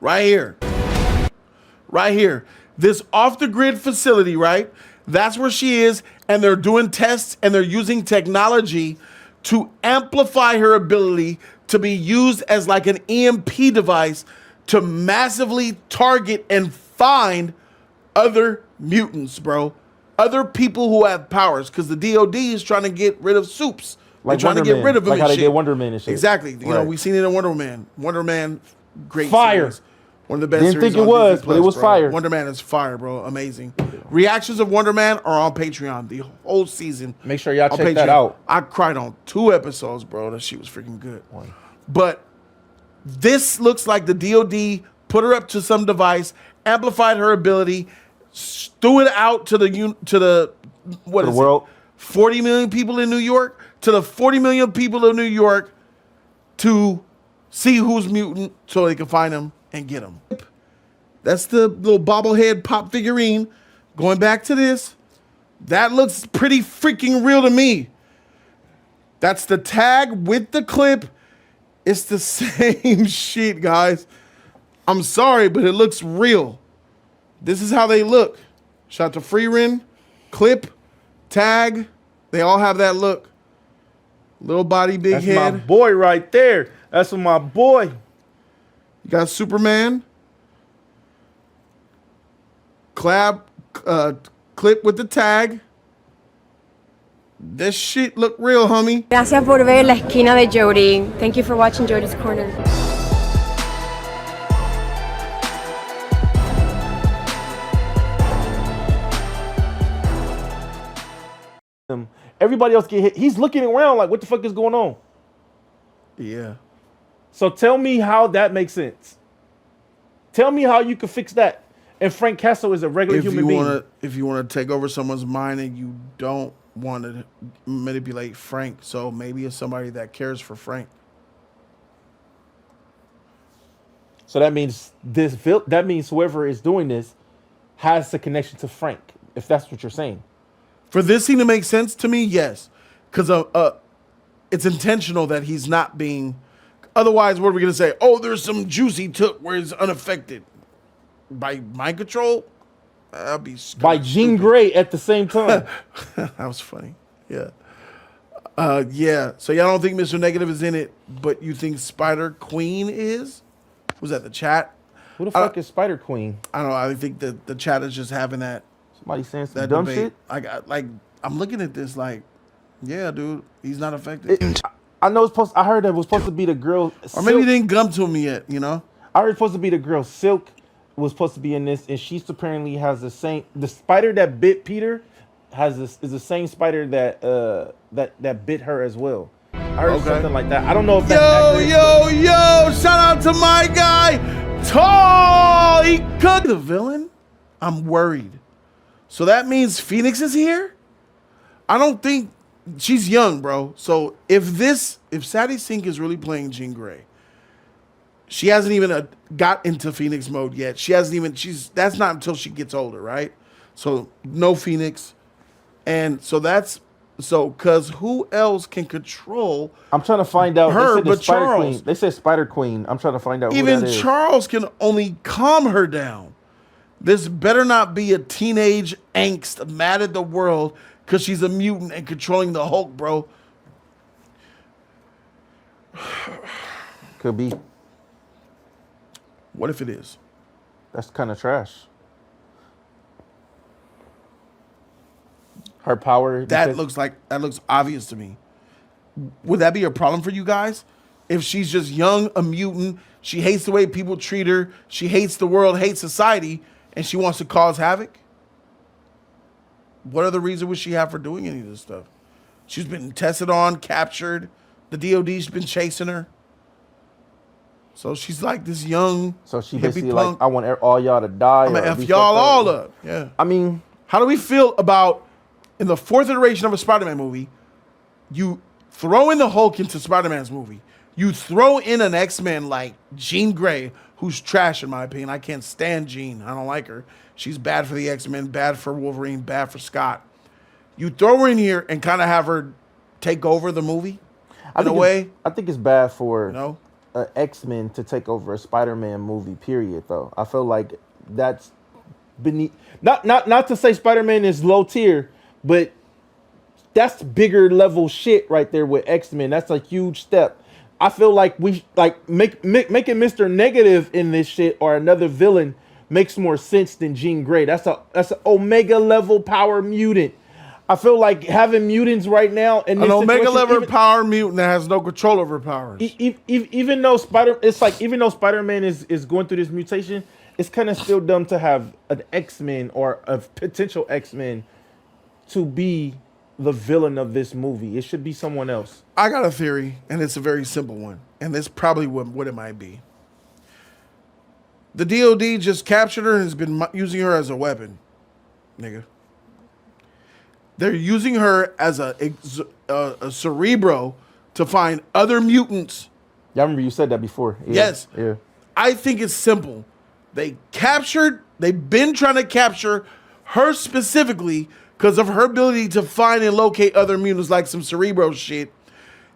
Right here. Right here. This off-the-grid facility, right? That's where she is, and they're doing tests, and they're using technology to amplify her ability to be used as like an EMP device to massively target and find other mutants, bro. Other people who have powers, because the DoD is trying to get rid of Soups. Like They're trying to get rid of him. Like how they shit. did Wonder Man and shit. Exactly. You know, we've seen it in Wonder Man. Wonder Man, great fire. series. One of the best Didn't series think it on was, Disney but it was bro. fire. Wonder Man is fire, bro. Amazing. Reactions of Wonder Man are on Patreon. The whole season. Make sure y'all check Patreon. that out. I cried on 2 episodes, bro. That shit was freaking good. But this looks like the DoD put her up to some device, amplified her ability, threw it out to the world. 40 million people in New York, to the 40 million people in New York to see who's mutant so they can find them and get them. That's the little bobblehead pop figurine. Going back to this, that looks pretty freaking real to me. That's the tag with the clip. It's the same shit, guys. I'm sorry, but it looks real. This is how they look. Shout out to Freerin, clip, tag. They all have that look. Little body, big head. That's my boy right there. That's my boy. You got Superman. Clip with the tag. This shit look real, homie. Gracias por ver La Esquina de Jody. Thank you for watching Jody's Corner. Everybody else get hit. He's looking around like, what the fuck is going on? Yeah. So tell me how that makes sense. Tell me how you can fix that. And Frank Castle is a regular human being. If you want to take over someone's mind and you don't want to manipulate Frank, so maybe it's somebody that cares for Frank. So that means whoever is doing this has a connection to Frank, if that's what you're saying. For this scene to make sense to me, yes. Because it's intentional that he's not being... Otherwise, what are we going to say? Oh, there's some juice he took where he's unaffected. By mind control? That'd be by Jean Grey at the same time. That was funny. Yeah. Yeah. So y'all don't think Mr. Negative is in it, but you think Spider Queen is? Was that the chat? Who the fuck is Spider Queen? I don't know. I think that the chat is just having that... Somebody saying some dumb shit? I'm looking at this like, yeah, dude, he's not affected. I know I heard that it was supposed to be the girl. Or maybe it didn't come to him yet, you know? I heard it's supposed to be the girl Silk was supposed to be in this, and she apparently has the spider that bit Peter is the same spider that bit her as well. I heard something like that. I don't know if that's accurate. Yo, shout out to my guy, Tall. He cooked the villain. I'm worried. So that means Phoenix is here? I don't think she's young, bro. So if Sadie Sink is really playing Jean Grey, she hasn't even got into Phoenix mode yet. That's not until she gets older, right? So no Phoenix. And so cause who else can control I'm trying to find out her, but Charles. Queen. They said Spider Queen. I'm trying to find out even who that is. Charles can only calm her down. This better not be a teenage angst mad at the world because she's a mutant and controlling the Hulk, bro. Could be. What if it is? That's kind of trash. Her power. That looks obvious to me. Would that be a problem for you guys? If she's just young, a mutant, she hates the way people treat her, she hates the world, hates society, and she wants to cause havoc? What other reason would she have for doing any of this stuff? She's been tested on, captured. The DOD's been chasing her. So she's like this young. So she punk. basically like, I want all y'all to die. I'm gonna F y'all all up. Yeah. I mean, how do we feel about in the 4th iteration of a Spider-Man movie, you throw in the Hulk into Spider-Man's movie. You throw in an X-Men like Jean Grey, who's trash in my opinion. I can't stand Jean. I don't like her. She's bad for the X-Men, bad for Wolverine, bad for Scott. You throw her in here and kind of have her take over the movie in a way. I think it's bad for a X-Men to take over a Spider-Man movie, period, though. I feel like that's beneath, not to say Spider-Man is low tier, but that's bigger level shit right there with X-Men. That's a huge step. I feel like we like making Mr. Negative in this shit or another villain makes more sense than Jean Grey. That's an Omega level power mutant. I feel like having mutants right now in this an Omega situation, level power mutant that has no control over powers. Even though Spider-Man is going through this mutation, it's kind of still dumb to have an X-Men or a potential X-Men to be the villain of this movie. It should be someone else. I got a theory, and it's a very simple one, and it's probably what it might be. The DoD just captured her and has been using her as a weapon, nigga. They're using her as a cerebro to find other mutants. Yeah, I remember you said that before. Yeah. Yes. Yeah. I think it's simple. They've been trying to capture her specifically because of her ability to find and locate other mutants like some cerebro shit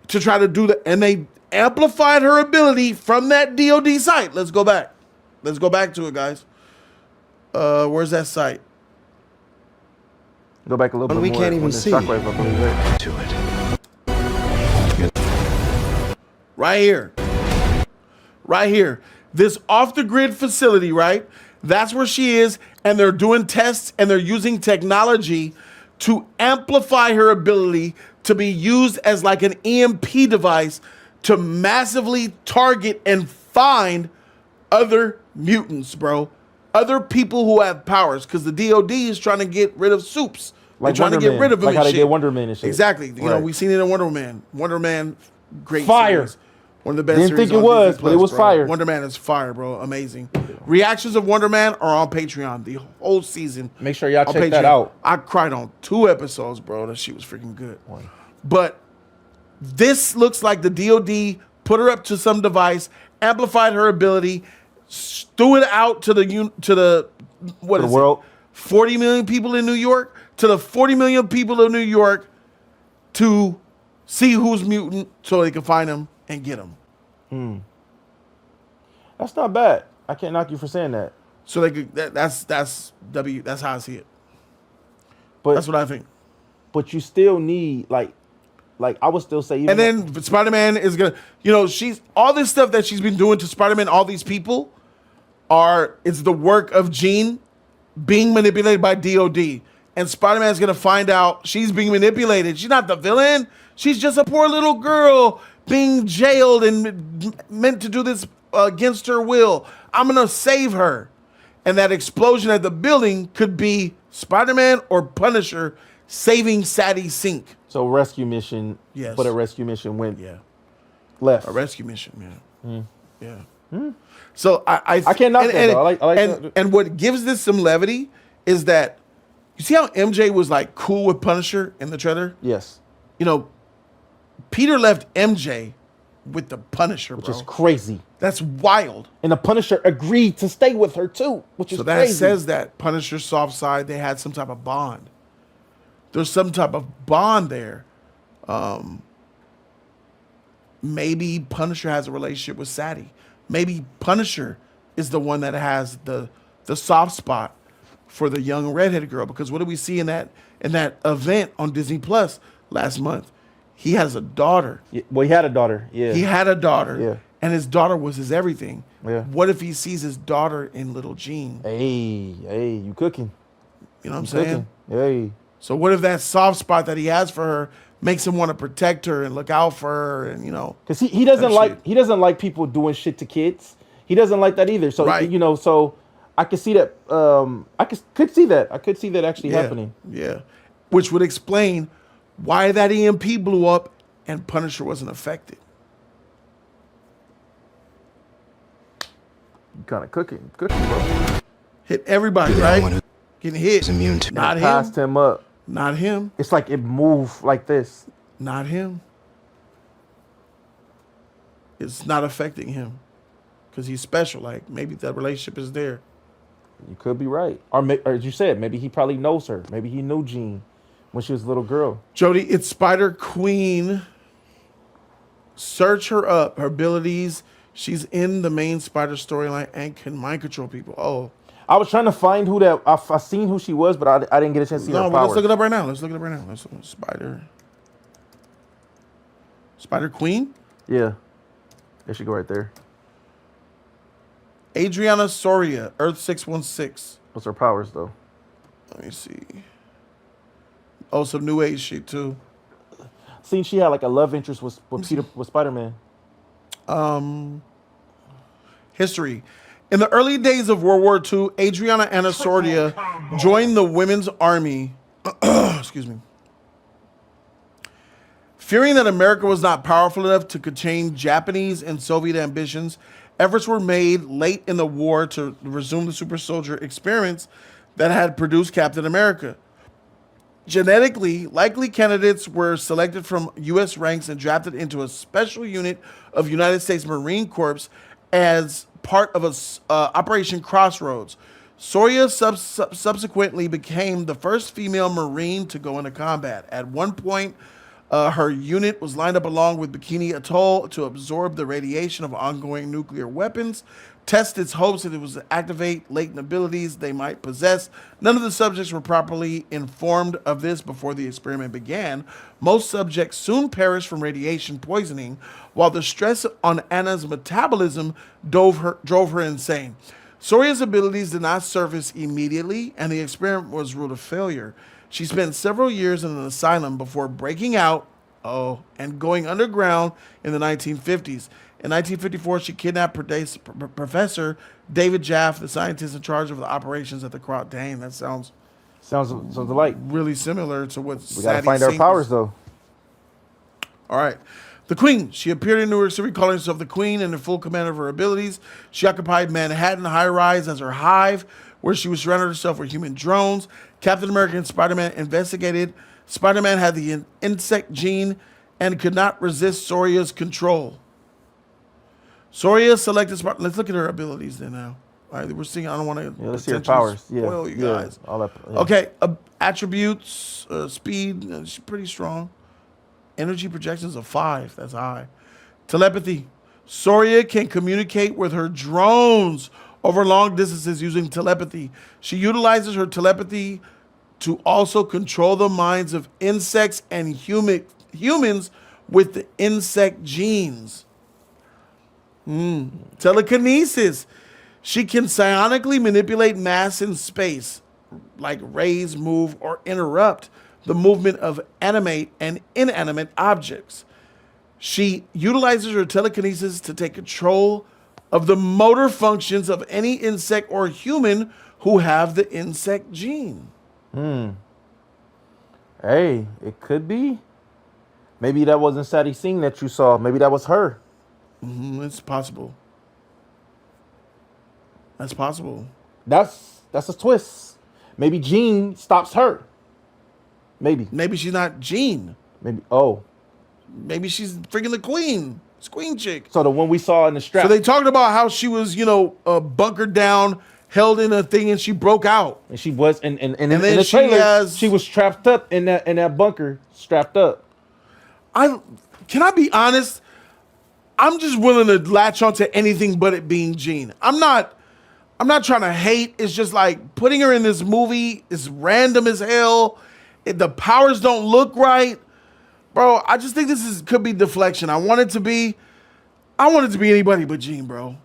to try to do that. And they amplified her ability from that DoD site. Let's go back. Let's go back to it, guys. Where's that site? Go back a little bit We more. can't even see Shockwave, I believe, right? to it. Right here. Right here. This off-the-grid facility, right? That's where she is, and they're doing tests, and they're using technology to amplify her ability to be used as like an EMP device to massively target and find other mutants, bro. Other people who have powers, because the DoD is trying to get rid of Supes. Like They're trying to get Wonder rid of Man. him Like how and they shit. did Wonder Man and shit. Exactly. You know, Right. we've seen it in Wonder Man. Wonder Man, great Fire. series. One of the best Didn't series think it on was, Disney but it was bro. fire. Wonder Man is fire, bro. Amazing. Reactions of Wonder Man are on Patreon. The whole season. Make sure y'all on check that Patreon. out. I cried on 2 episodes, bro. That shit was freaking good. But this looks like the DoD put her up to some device, amplified her ability, threw it out to the world. 40 million people in New York, to the 40 million people in New York to see who's mutant so they can find them and get them. That's not bad. I can't knock you for saying that. So they could, that's how I see it. But That's what I think. But you still need like I would still say. Even And then Spider-Man is gonna, she's all this stuff that she's been doing to Spider-Man. All these people it's the work of Jean being manipulated by DoD, and Spider-Man's gonna find out she's being manipulated. She's not the villain. She's just a poor little girl being jailed and meant to do this against her will. I'm gonna save her, and that explosion at the building could be Spider-Man or Punisher saving Sadie Sink. So rescue mission. Yes. But a rescue mission went Yeah. left. A rescue mission, man. Yeah. So I can't knock that, though. I like that. And what gives this some levity is that you see how MJ was like cool with Punisher in the trailer? Yes. Peter left MJ with the Punisher, Which bro. is crazy. That's wild. And the Punisher agreed to stay with her too, which is So that crazy. says that Punisher's soft side, they had some type of bond. There's some type of bond there. Maybe Punisher has a relationship with Sadie. Maybe Punisher is the one that has the soft spot for the young redheaded girl. Because what did we see in that event on Disney Plus last month? He has a daughter. Yeah, well, he had a daughter. Yeah. He had a daughter. Yeah. And his daughter was his everything. Yeah. What if he sees his daughter in little Jean? Hey, you cooking? You know what I'm You saying? cooking? Hey. So what if that soft spot that he has for her makes him want to protect her and look out for her and Because he doesn't that like shit. he doesn't like people doing shit to kids. He doesn't like that either. So Right. so I could see that. I could see that. I could see that actually happening. Yeah. Which would explain why that EMP blew up and Punisher wasn't affected. You kind of cooking, bro. Hit everybody, The right? one who's Getting hit. immune to Not him. Passed him up. Not him. It's like it moved like this. Not him. It's not affecting him because he's special. Like maybe that relationship is there. You could be right, or as you said, maybe he probably knows her. Maybe he knew Jean when she was a little girl. Jody, it's Spider Queen. Search her up. Her abilities. She's in the main Spider storyline and can mind control people. Oh. I was trying to find who that. I seen who she was, but I didn't get a chance to see her No, powers. well, let's look it up right now. Let's look Spider Queen? Yeah. There she go right there. Adriana Soria, Earth 616. What's her powers, though? Let me see. Oh, some New Age shit, too. Seen she had like a love interest with Spider-Man. History. In the early days of World War II, Adriana Anna Soria joined the Women's Army. Excuse me. Fearing that America was not powerful enough to contain Japanese and Soviet ambitions, efforts were made late in the war to resume the super soldier experiments that had produced Captain America. Genetically likely candidates were selected from U.S. ranks and drafted into a special unit of United States Marine Corps as part of Operation Crossroads. Soria subsequently became the first female Marine to go into combat. At one point, her unit was lined up along with Bikini Atoll to absorb the radiation of ongoing nuclear weapons, test its hopes that it was to activate latent abilities they might possess. None of the subjects were properly informed of this before the experiment began. Most subjects soon perished from radiation poisoning, while the stress on Anna's metabolism drove her insane. Soria's abilities did not surface immediately, and the experiment was ruled a failure. She spent several years in an asylum before breaking out, and going underground in the 1950s. In 1954, she kidnapped Professor David Jaff, the scientist in charge of the operations at the Cross. Dang, that sounds alike. Really similar to what We gotta find our powers, though. All right. The Queen. She appeared in New York City calling herself the Queen and in full command of her abilities. She occupied Manhattan high-rise as her hive, where she was surrounded herself with human drones. Captain America and Spider-Man investigated. Spider-Man had the insect gene and could not resist Soria's control. Soria selected Spider. Let's look at her abilities then now. All right, we're seeing. I don't want to. Yeah, let's see her powers. Spoil you guys. All that, Okay, attributes, speed. She's pretty strong. Energy projections of 5. That's high. Telepathy. Soria can communicate with her drones over long distances using telepathy. She utilizes her telepathy to also control the minds of insects and humans with the insect genes. Telekinesis. She can psionically manipulate mass in space, like raise, move, or interrupt the movement of animate and inanimate objects. She utilizes her telekinesis to take control of the motor functions of any insect or human who have the insect gene. Hey, it could be. Maybe that wasn't Sadie Singh that you saw. Maybe that was her. It's possible. That's possible. That's a twist. Maybe Jean stops her. Maybe she's not Jean. Maybe she's freaking the Queen. It's Queen chick. So the one we saw in the strap. So they talked about how she was, bunkered down, held in a thing, and she broke out. And she was, and in then the trailer, she was trapped up in that bunker, strapped up. Can I be honest? I'm just willing to latch onto anything but it being Jean. I'm not trying to hate. It's just like putting her in this movie is random as hell. The powers don't look right. Bro, I just think this could be deflection. I want it to be anybody but Jean, bro.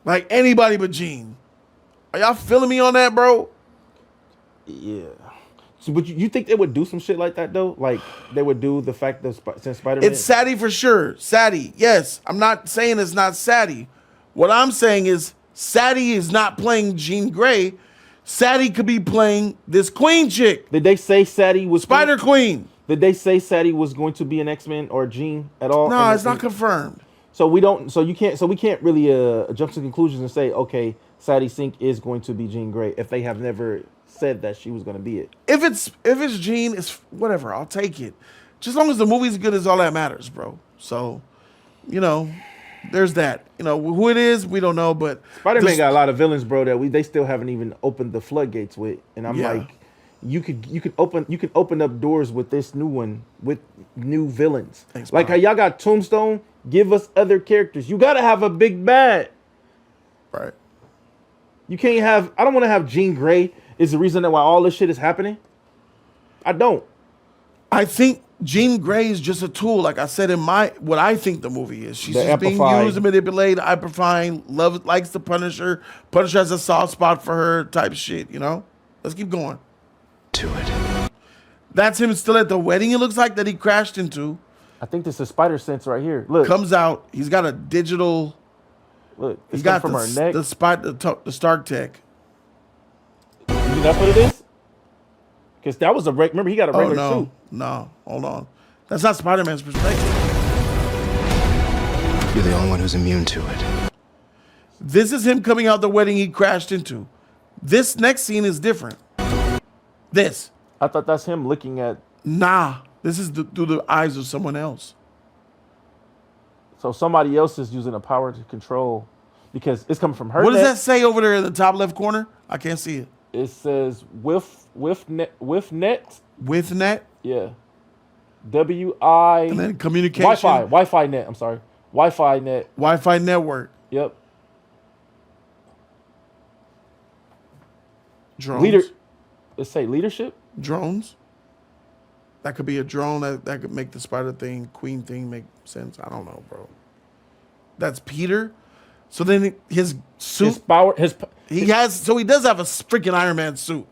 Like anybody but Jean. Are y'all feeling me on that, bro? Yeah. So, but you think they would do some shit like that though? Like they would do the fact that since Spider-Man. It's Sadie for sure. Sadie, yes. I'm not saying it's not Sadie. What I'm saying is Sadie is not playing Jean Grey. Sadie could be playing this Queen chick. Did they say Sadie was Spider Queen? Did they say Sadie was going to be an X-Men or Jean at all? No, it's not confirmed. So we can't really jump to conclusions and say, okay, Sadie Sink is going to be Jean Grey if they have never said that she was going to be it. If it's Jean, it's whatever. I'll take it. Just as long as the movie's good is all that matters, bro. So, there's that. Who it is, we don't know, but Spider-Man got a lot of villains, bro, that they still haven't even opened the floodgates with. And I'm like, You could open up doors with this new one with new villains. Thanks, like bro. how y'all got Tombstone. Give us other characters. You gotta have a big bad. Right. You can't have. I don't want to have Jean Grey. Is the reason that why all this shit is happening. I don't. I think Jean Grey is just a tool. Like I said in what I think the movie is. She's The just being amplified. used and manipulated, amplifying, likes the Punisher. Punisher has a soft spot for her type shit, you know? Let's keep going. To it. That's him still at the wedding, it looks like, that he crashed into. I think this is spider sense right here. Look, Comes out, he's got a digital, look. he's It's got from her neck. the Stark Tech. You think that's what it is? Because that was remember he got a Oh, regular no. suit. No, hold on. That's not Spider-Man's perspective. You're the only one who's immune to it. This is him coming out the wedding he crashed into. This next scene is different. This. I thought that's him looking at. Nah. This is through the eyes of someone else. So somebody else is using a power to control, because it's coming from her. What does neck. that say over there in the top left corner? I can't see it. It says with net. With net Yeah. W-I. and then communication. Wi-Fi net. I'm sorry. Wi-Fi net. Wi-Fi network. Yep. Drones. Leader. Let's say leadership. Drones. That could be a drone that could make the spider thing, queen thing make sense. I don't know, bro. That's Peter. So then his suit, His power. he does have a freaking Iron Man suit.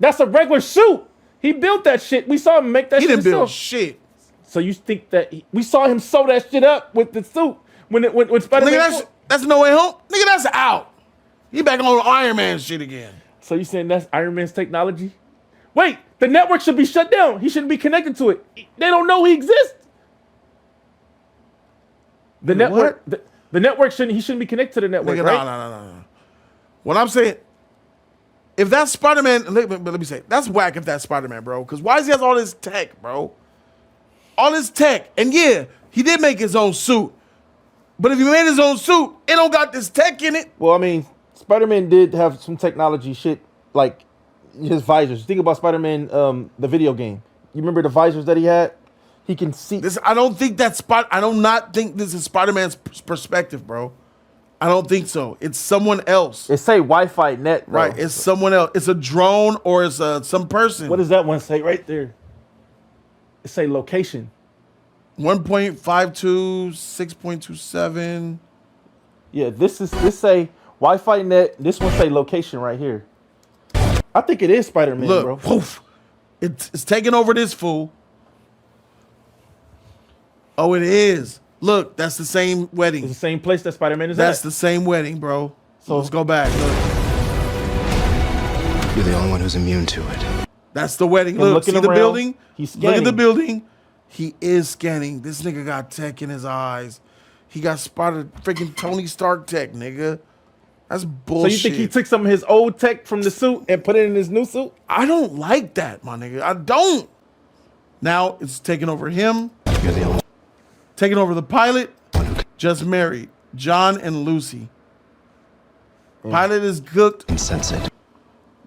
That's a regular suit. He built that shit. We saw him make that He shit didn't build himself. shit. So you think that we saw him sew that shit up with the suit when Spider-Man? Nigga, that's No Way Home. Nigga, that's out. He back on Iron Man shit again. So you saying that's Iron Man's technology? Wait, the network should be shut down. He shouldn't be connected to it. They don't know he exists. The network, the network shouldn't. He shouldn't be connected to the network, Nigga, right? no. What I'm saying, if that's Spider-Man, let me say, that's whack if that's Spider-Man, bro. Because why does he have all this tech, bro? All this tech. And yeah, he did make his own suit. But if he made his own suit, it don't got this tech in it. Well, I mean, Spider-Man did have some technology shit, like his visors. Think about Spider-Man, the video game. You remember the visors that he had? He can see. I do not think this is Spider-Man's perspective, bro. I don't think so. It's someone else. It say Wi-Fi net, bro. Right. It's someone else. It's a drone or it's some person. What does that one say right there? It say location. 1.52, 6.27. Yeah, this say Wi-Fi net. This one say location right here. I think it is Spider-Man, Look, bro. poof. It's taking over this fool. Oh, it is. Look, that's the same wedding. It's the same place that Spider-Man is That's at. the same wedding, bro. So let's go back. Look, You're the only one who's immune to it. that's the wedding. Him Look, looking see the around, building? he's Look at the scanning. building. He is scanning. This nigga got tech in his eyes. He got spotted freaking Tony Stark tech, nigga. That's So bullshit. you think he took some of his old tech from the suit and put it in his new suit? I don't like that, my nigga. I don't. Now it's taking over him, You're the only taking over the pilot. one who Just married, John and Lucy. Pilot is cooked. can sense it.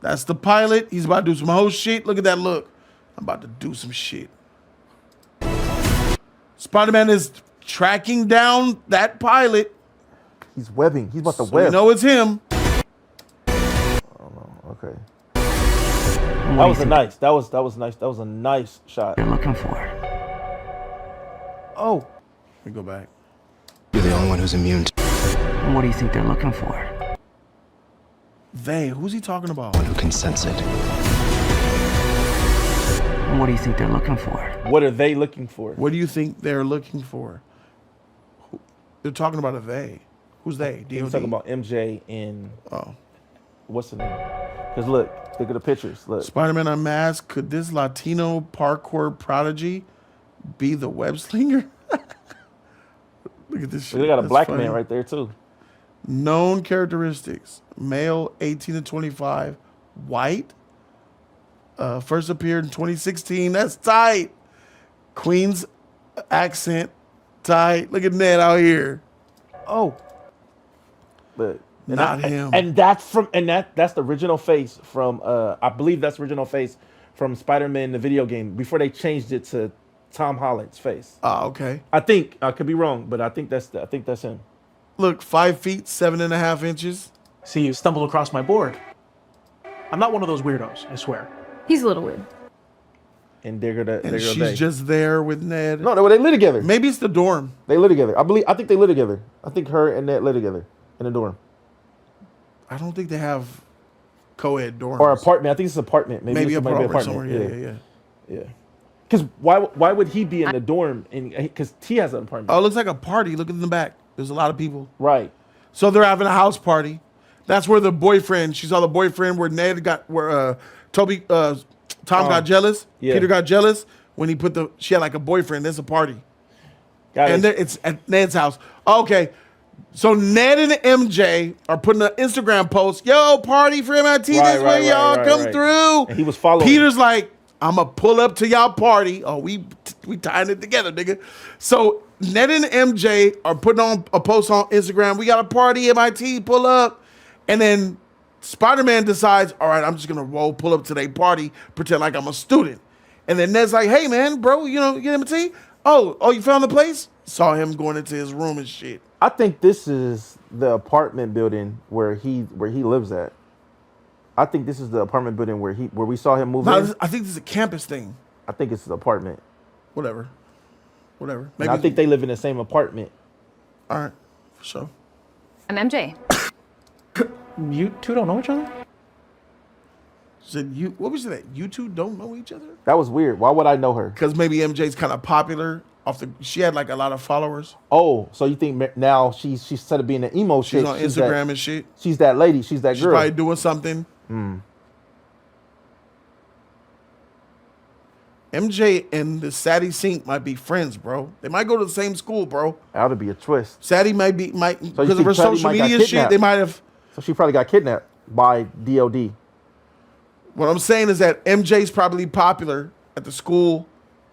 That's the pilot. He's about to do some whole shit. Look at that look. I'm about to do some shit. Spider-Man is tracking down that pilot. He's webbing. He's about to So web. we know it's him. Okay. That was a nice. That was nice. That was a nice shot. They're looking for. Oh, Let me go back. You're the only one who's immune to And what do you think they're looking for? They. Who's he talking about? one who can sense it. And what do you think they're looking for? what are they looking for? What do you think they're looking for? They're talking about a they. Who's they? He's DOD? talking about MJ and Oh. what's the name? Because look at the pictures. Look, Spider-Man Unmasked. Could this Latino parkour prodigy be the web slinger? Look at this shit. they got a That's black funny. man right there too. Known characteristics: male, 18 to 25, white. First appeared in 2016. That's tight. Queen's accent, tight. Look at Ned out here. Oh, look, Not him. And that's the original face from I believe that's the original face from Spider-Man the video game before they changed it to Tom Holland's face. Oh, okay. I think I could be wrong, but I think that's him. Look, 5 feet, 7.5 inches. See, you stumbled across my board. I'm not one of those weirdos, I swear. He's a little weird. And they're gonna And she's just there with Ned. No, they live together. Maybe it's the dorm. They live together. I think they live together. I think her and Ned live together in a dorm. I don't think they have co-ed dorms. Or apartment. I think it's an apartment. Maybe it might be apartment somewhere. Yeah. Because why would he be in the dorm? Because he has an apartment. Oh, it looks like a party. Look in the back. There's a lot of people. Right. So they're having a house party. That's where the boyfriend. She saw the boyfriend where Ned got where Tom got jealous. Yeah. Peter got jealous when he she had like a boyfriend. There's a party. And it's at Ned's house. Okay. So Ned and MJ are putting an Instagram post. Yo, party for MIT. This way y'all come through. And he was following. Peter's like, I'm going to pull up to y'all party. Oh, we tying it together, nigga. So Ned and MJ are putting on a post on Instagram. We got a party, MIT, pull up. And then Spider-Man decides, all right, I'm just going to pull up to their party, pretend like I'm a student. And then Ned's like, hey, man, bro, you get MIT? Oh, you found the place? Saw him going into his room and shit. I think this is the apartment building where he lives at. I think this is the apartment building where we saw him move in. I think this is a campus thing. I think it's the apartment. Whatever. Maybe And I think they live in the same apartment. All right, for sure. I'm MJ. You two don't know each other? What was that? You two don't know each other? That was weird. Why would I know her? Because maybe MJ's kind of popular. She had like a lot of followers. Oh, so you think now she's instead of being an emo She's chick, on Instagram and shit. She's that lady. She's that She's girl. probably doing something. MJ and the Sadie Sink might be friends, bro. They might go to the same school, bro. That would be a twist. Sadie might So because you of her think Sadie social might got media shit. kidnapped? They might have. So she probably got kidnapped by DoD. What I'm saying is that MJ's probably popular at the school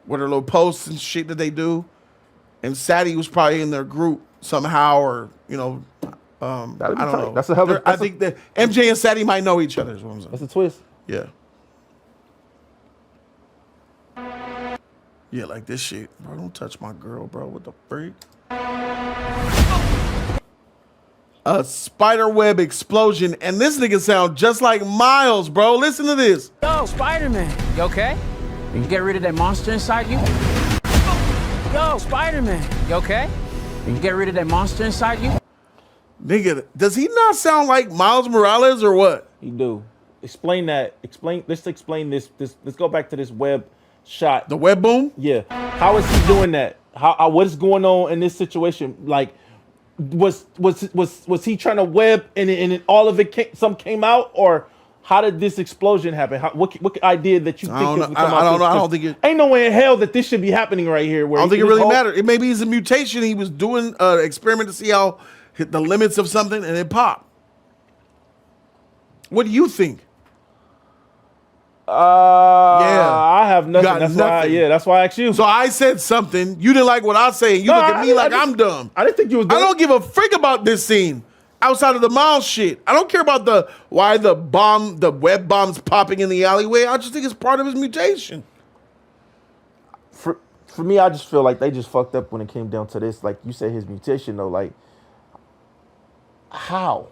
with her little posts and shit that they do, and Sadie was probably in their group somehow, or I don't know. That's a hell of a- I think that MJ and Sadie might know each other. Is what I'm saying. That's a twist. Yeah. Yeah, like this shit. Bro, don't touch my girl, bro. What the freak? A spider web explosion, and this nigga sound just like Miles, bro. Listen to this. Yo, Spider-Man, you okay? You can get rid of that monster inside you? Yo, Spider-Man, you okay? You can get rid of that monster inside you? Nigga, does he not sound like Miles Morales or what? He do. Explain that. Let's explain this. Let's go back to this web shot. The web boom? Yeah. How is he doing that? What is going on in this situation? Like, was he trying to web and it all of it some came out, or how did this explosion happen? What idea that you think I don't know. is come out? I don't know. I don't think it. Ain't no way in hell that this should be happening right here. Where I don't think it really mattered. It maybe it's a mutation. He was doing an experiment to see how hit the limits of something, and it popped. What do you think? I have nothing. got That's nothing. why. That's why I asked you. So I said something. You didn't like what I say. You No, look at me like I'm dumb. I didn't think you was I dumb. don't give a freak about this scene outside of the Miles shit. I don't care about why the web bomb's popping in the alleyway. I just think it's part of his mutation. For me, I just feel like they just fucked up when it came down to this. Like you said, his mutation though. Like how?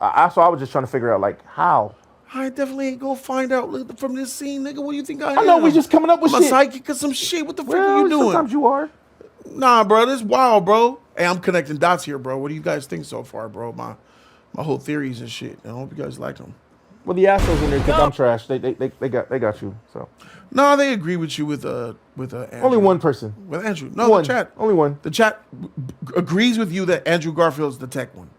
So I was just trying to figure out like how. I definitely ain't gonna find out from this scene, nigga. What do you think I am? I know we just coming up with I'm shit. a psychic or some shit. What the fuck are Well, you doing? sometimes you are. Nah, bro, this wild, bro. Hey, I'm connecting dots here, bro. What do you guys think so far, bro? My whole theories and shit. I hope you guys like them. Well, the assholes in there think I'm trash. They got you. So No, they agree with you with Andrew. only one person. With Andrew. No, One. the chat. Only one. The chat agrees with you that Andrew Garfield's the tech one.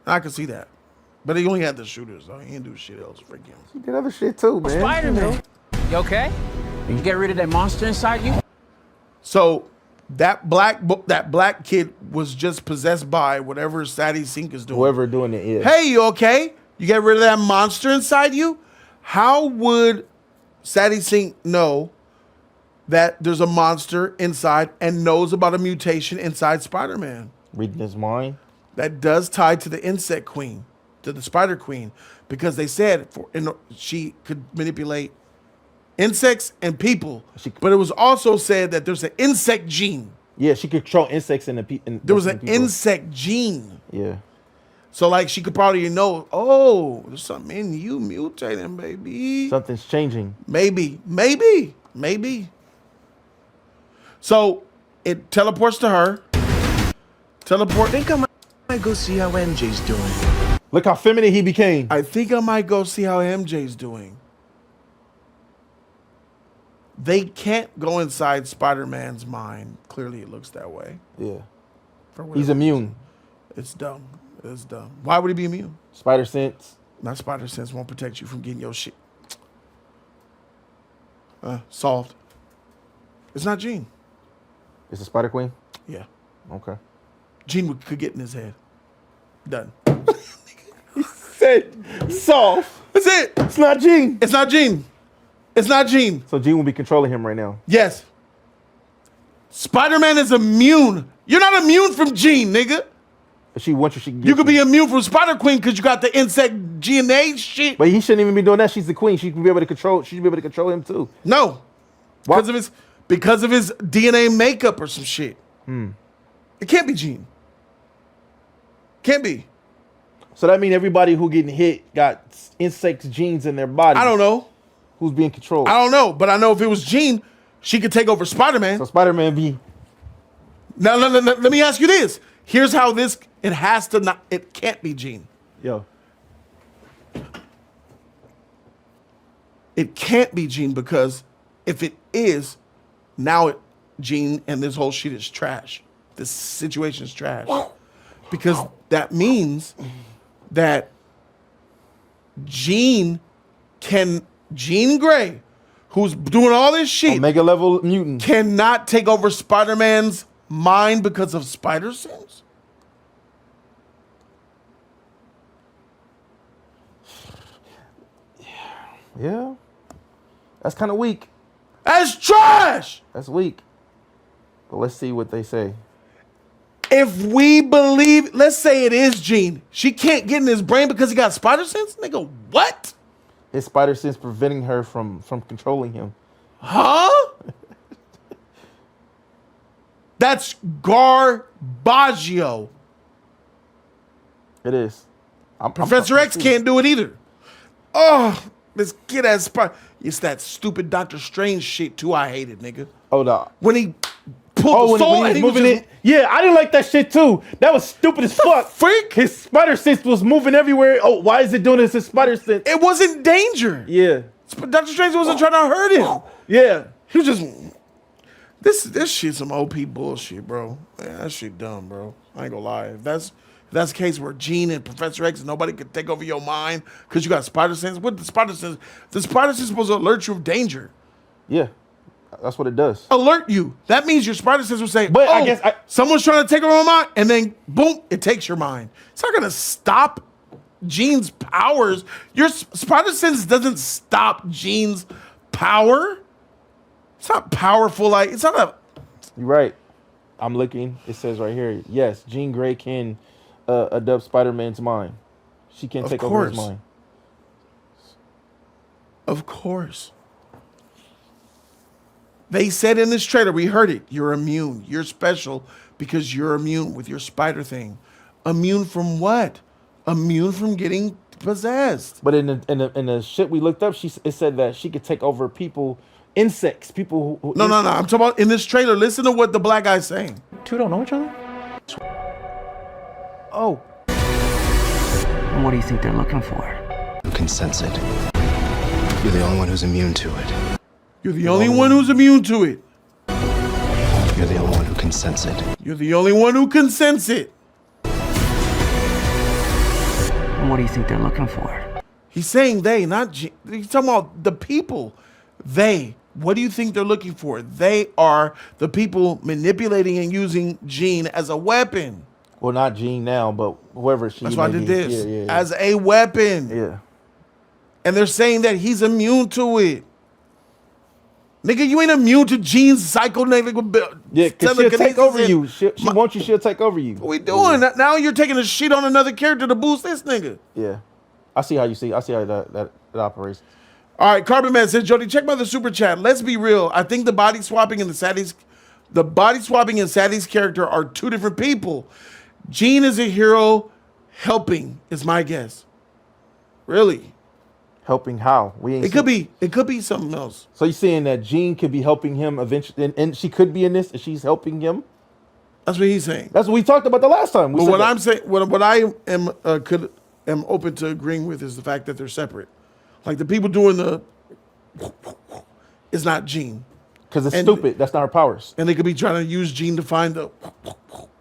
I can see that. But he only had the shooters, though. He didn't do shit else. Freak him. He did other shit too, man. Spider-Man, you okay? You can get rid of that monster inside you? So that black kid was just possessed by whatever Sadie Sink is doing. Whoever doing it is. Hey, you okay? You get rid of that monster inside you? How would Sadie Sink know that there's a monster inside and knows about a mutation inside Spider-Man? Reading his mind. that does tie to the insect queen, to the spider queen, because they said she could manipulate insects and people. But it was also said that there's an insect gene. Yeah, she could control insects in the people. There was an insect gene. Yeah. So like she could probably know, oh, there's something in you mutating, baby. Something's changing. Maybe. So it teleports to her. I think I might go see how MJ's doing. Look how feminine he became. I think I might go see how MJ's doing. They can't go inside Spider-Man's mind. Clearly, it looks that way. Yeah. For He's whatever immune. reason. It's dumb. Why would he be immune? Spider sense. Not spider sense won't protect you from getting your shit. Solved. It's not Jean. It's a Spider Queen? Yeah. Okay. Jean could get in his head. Done. Said solve. That's it. It's not Jean. It's not Jean. It's not Jean. So Jean will be controlling him right now. Yes. Spider-Man is immune. You're not immune from Jean, nigga. If she wants you, You could be immune from Spider Queen because you got the insect DNA shit. But he shouldn't even be doing that. She's the queen. She can be able to control. She should be able to control him too. No. Why? Because of his DNA makeup or some shit. It can't be Jean. Can't be. So that means everybody who getting hit got insect genes in their body. I don't know. Who's being controlled? I don't know. But I know if it was Jean, she could take over Spider-Man. So Spider-Man be. Now, let me ask you this. Here's how this, it can't be Jean. Yo. It can't be Jean because if it is, now Jean and this whole shit is trash. This situation is trash. Because that means that Jean Grey, who's doing all this shit, Omega level mutant, cannot take over Spider-Man's mind because of spider sense? Yeah. That's kind of weak. That's trash! That's weak. But let's see what they say. If we believe, let's say it is Jean, she can't get in his brain because he got spider sense? Nigga, what? His spider sense preventing her from controlling him. Huh? That's garbaggio. It is. Professor X can't do it either. Oh, let's get that spider. It's that stupid Doctor Strange shit too. I hate it, nigga. Oh, no. When he pulled the soul when and he he was was moving just, it. Yeah, I didn't like that shit too. That was stupid as fuck. freak. His spider sense was moving everywhere. Oh, why is it doing this? His spider sense. It wasn't danger. Yeah. Doctor Strange wasn't trying to hurt him. Yeah. He was just. This shit's some OP bullshit, bro. Man, that shit dumb, bro. I ain't gonna lie. If that's the case where Jean and Professor X, nobody could take over your mind because you got spider sense. What the spider sense? The spider sense is supposed to alert you of danger. Yeah. That's what it does. Alert you. That means your spider sense will say, But oh, I guess someone's trying to take over my mind, and then boom, it takes your mind. It's not gonna stop Jean's powers. Your spider sense doesn't stop Jean's power. It's not powerful. Like it's not a. You're right. I'm looking. It says right here. Yes, Jean Grey can adopt Spider-Man's mind. She can take over his mind. Of course. They said in this trailer, we heard it. You're immune. You're special because you're immune with your spider thing. Immune from what? Immune from getting possessed. But in the shit we looked up, it said that she could take over people, insects, people who No. I'm talking about in this trailer. Listen to what the black guy's saying. Two don't know each other? Oh. And what do you think they're looking for? Who can sense it? You're the only one who's immune to it. You're the only one who's immune to it. You're the only one who can sense it. You're the only one who can sense it. And what do you think they're looking for? He's saying they, not Jean. He's talking about the people. They. What do you think they're looking for? They are the people manipulating and using Jean as a weapon. Well, not Jean now, but whoever she. That's why I did be. this. Yeah. As a weapon. Yeah. And they're saying that he's immune to it. Nigga, you ain't immune to Jean's psychokinetic. Yeah, because she'll take over you. She wants you, she'll take over you. What we doing? Now you're taking a shit on another character to boost this nigga. Yeah. I see how that operates. All right, Carbon Man says, Jody, check by the super chat. Let's be real. I think the body swapping and Sadie's character are two different people. Jean is a hero helping, is my guess. Really? Helping how? It could be something else. So you're saying that Jean could be helping him eventually, and she could be in this, and she's helping him? That's what he's saying. That's what we talked about the last time. But what I'm saying, what I am open to agreeing with is the fact that they're separate. Like the people doing the is not Jean. Because it's stupid. That's not her powers. And they could be trying to use Jean to find the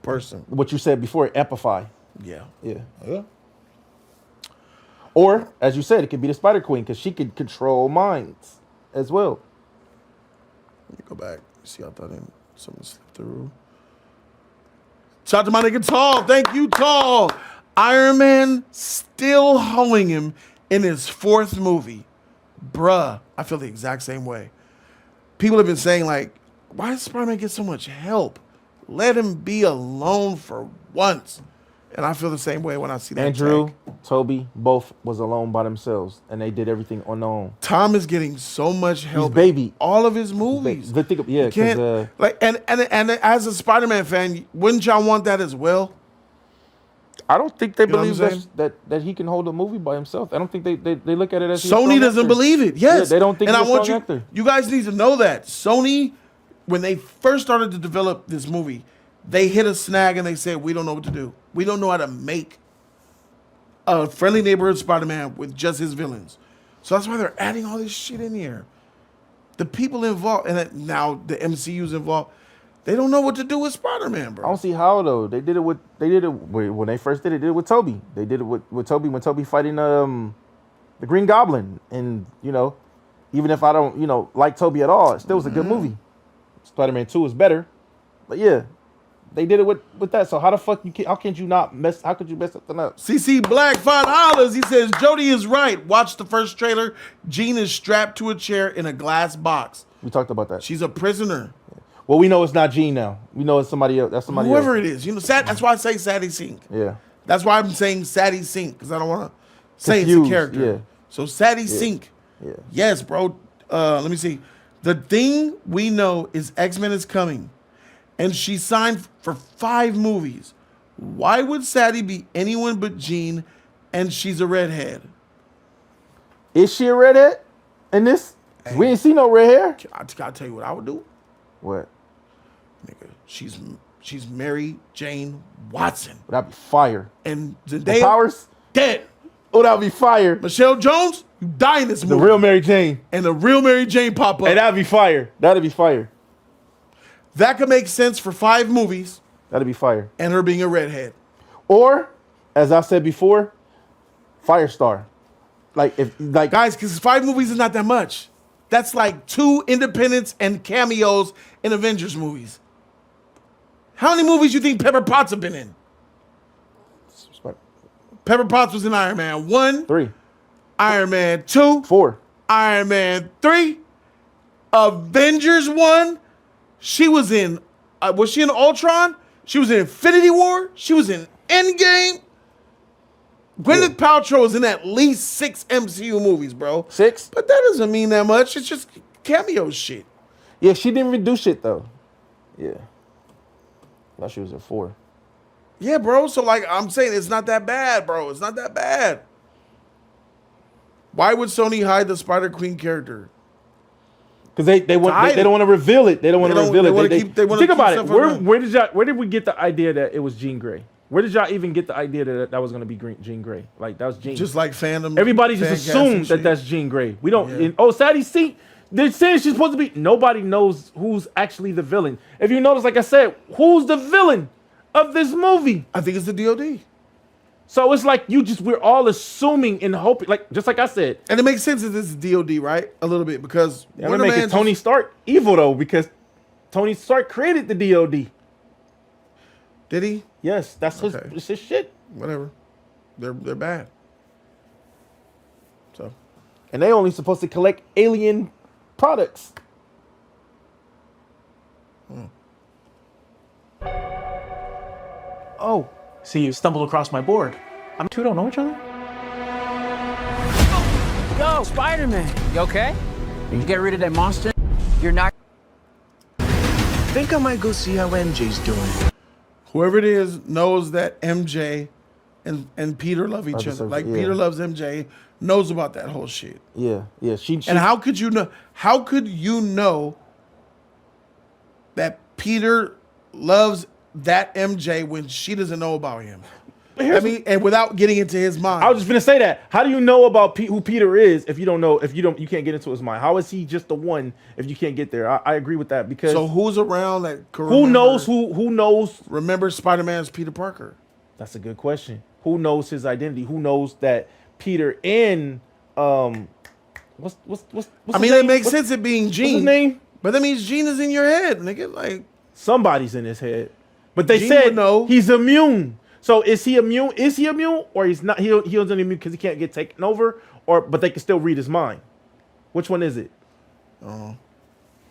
person. What you said before, amplify. Yeah. Yeah. Or, as you said, it could be the Spider Queen because she could control minds as well. Let me go back. See, I thought something slipped through. Shout out to my nigga Tall. Thank you, Tall. Iron Man still hoeing him in his 4th movie. Bruh, I feel the exact same way. People have been saying, like, why does Spider-Man get so much help? Let him be alone for once. And I feel the same way when I see that. Andrew, Toby, both was alone by themselves, and they did everything on their own. Tom is getting so much help. Baby. All of his movies. Yeah, because and as a Spider-Man fan, wouldn't y'all want that as well? I don't think they believe that he can hold a movie by himself. I don't think they look at it as Sony doesn't believe it. Yes, they don't think. And he's I want a actor. You guys need to know that Sony, when they first started to develop this movie, they hit a snag and they said, "We don't know what to do. We don't know how to make a friendly neighborhood Spider-Man with just his villains." So that's why they're adding all this shit in here. The people involved, and now the MCU's involved. They don't know what to do with Spider-Man, bro. I don't see how though. They did it when they first did it. They did it with Toby. They did it with Toby when Toby fighting the Green Goblin, and even if I don't like Toby at all, it still was a good movie. Spider-Man 2 is better, but yeah, they did it with that. So how the fuck how could you mess something up? CC Black $5. He says Jody is right. Watch the first trailer. Jean is strapped to a chair in a glass box. We talked about that. She's a prisoner. Well, we know it's not Jean now. We know it's somebody else. That's somebody Whoever else. it is. That's why I say Sadie Sink. Yeah. That's why I'm saying Sadie Sink, because I don't want to say it's a character. Yeah. So Sadie Sink. Yeah. Yes, bro. Let me see. The thing we know is X-Men is coming. And she signed for 5 movies. Why would Sadie be anyone but Jean and she's a redhead? Is she a redhead in this? Hey. We ain't see no red hair. I gotta tell you what I would do. What? Nigga, she's Mary Jane Watson. That'd be fire. And the Powers dead. Oh, that'd be fire. Michelle Jones, you die in this movie. The real Mary Jane. And the real Mary Jane pop up. Hey, that'd be fire. That'd be fire. That could make sense for 5 movies. That'd be fire. And her being a redhead. Or, as I said before, Firestar. Guys, because 5 movies is not that much. That's like 2 independents and cameos in Avengers movies. How many movies you think Pepper Potts have been in? Pepper Potts was in Iron Man 1. 3. Iron Man 2. 4. Iron Man 3. Avengers 1. She was in, was she in Ultron? She was in Infinity War. She was in Endgame. Gwyneth Paltrow is in at least 6 MCU movies, bro. 6? But that doesn't mean that much. It's just cameo shit. Yeah, she didn't even do shit, though. Yeah. I thought she was at 4. Yeah, bro. So, I'm saying it's not that bad, bro. It's not that bad. Why would Sony hide the Spider-Queen character? Because they don't want to reveal it. They don't want to reveal it. Think about it. Where did we get the idea that it was Jean Grey? Where did y'all even get the idea that was going to be Jean Grey? Like, that was Jean. Just like fandom. Everybody just assumed that that's Jean Grey. We don't. Yeah. Sadie Sink. They're saying she's supposed to be. Nobody knows who's actually the villain. If you notice, like I said, who's the villain of this movie? I think it's the DoD. So it's like we're all assuming and hoping, just like I said. And it makes sense that this is DoD, right? A little bit, because we're making Tony Stark evil though, because Tony Stark created the DoD. Did he? Yes, that's his shit. Whatever. They're bad. So. And they only supposed to collect alien products. Oh, see, you stumbled across my board. I'm two don't know each other? Yo, Spider-Man, you okay? You get rid of that monster? You're not. Think I might go see how MJ's doing. Whoever it is knows that MJ and Peter love each other. Like yeah. Peter loves MJ, knows about that whole shit. Yeah. She And how could you know? How could you know that Peter loves that MJ when she doesn't know about him? I mean, and without getting into his mind. I was just gonna say that. How do you know about who Peter is if you don't know? If you can't get into his mind. How is he just the one if you can't get there? I agree with that because. So who's around that? Who knows who knows? Remember Spider-Man's Peter Parker. That's a good question. Who knows his identity? Who knows that Peter and what's I mean, it makes sense it being Gene. What's his name? But that means Gene is in your head, nigga. Like Somebody's in his head. But they Gene said would know. he's immune. So is he immune? Is he immune or he's not? He wasn't immune because he can't get taken over, but they can still read his mind. Which one is it?